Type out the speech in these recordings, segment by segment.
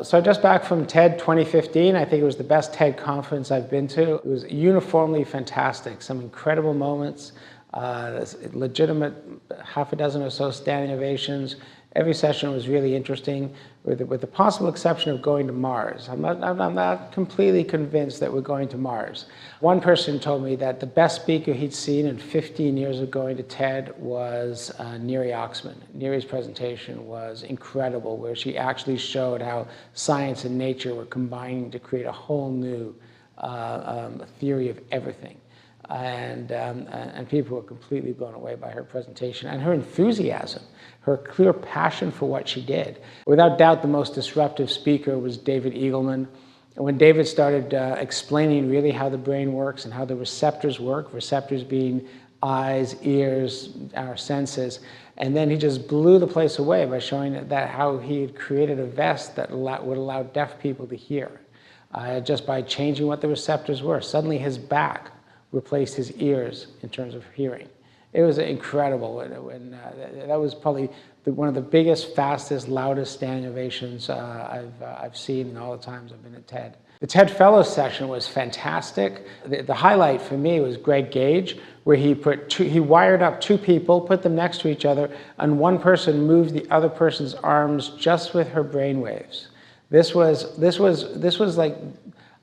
So just back from TED 2015, I think it was the best TED conference I've been to. It was uniformly fantastic, some incredible moments, legitimate half a dozen or so standing ovations. Every session was really interesting, with the possible exception of going to Mars. I'm not completely convinced that we're going to Mars. One person told me that the best speaker he'd seen in 15 years of going to TED was Neri Oxman. Neri's presentation was incredible, where she actually showed how science and nature were combining to create a whole new theory of everything. And people were completely blown away by her presentation and her enthusiasm, her clear passion for what she did. Without doubt, the most disruptive speaker was David Eagleman. And when David started explaining really how the brain works and how the receptors work, receptors being eyes, ears, our senses, and then he just blew the place away by showing that how he had created a vest that would allow deaf people to hear, just by changing what the receptors were. Suddenly his back replaced his ears in terms of hearing. It was incredible. That was probably one of the biggest, fastest, loudest standing ovations I've seen in all the times I've been at TED. The TED Fellows session was fantastic. The highlight for me was Greg Gage, where he wired up two people, put them next to each other, and one person moved the other person's arms just with her brainwaves. This was like,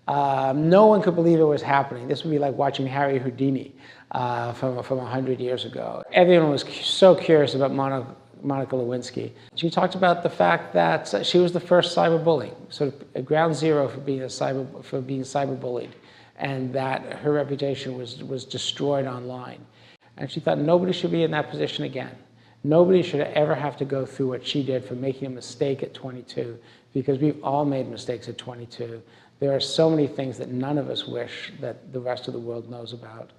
no one could believe it was happening. This would be like watching Harry Houdini from 100 years ago. Everyone was so curious about Monica Lewinsky. She talked about the fact that she was the first cyberbully, sort of a ground zero for being cyberbullied, and that her reputation was destroyed online. And she thought nobody should be in that position again. Nobody should ever have to go through what she did for making a mistake at 22, because we've all made mistakes at 22. There are so many things that none of us wish that the rest of the world knows about,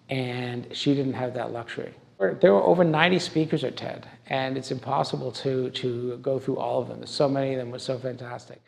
and she didn't have that luxury. There were over 90 speakers at TED, and it's impossible to go through all of them. So many of them were so fantastic.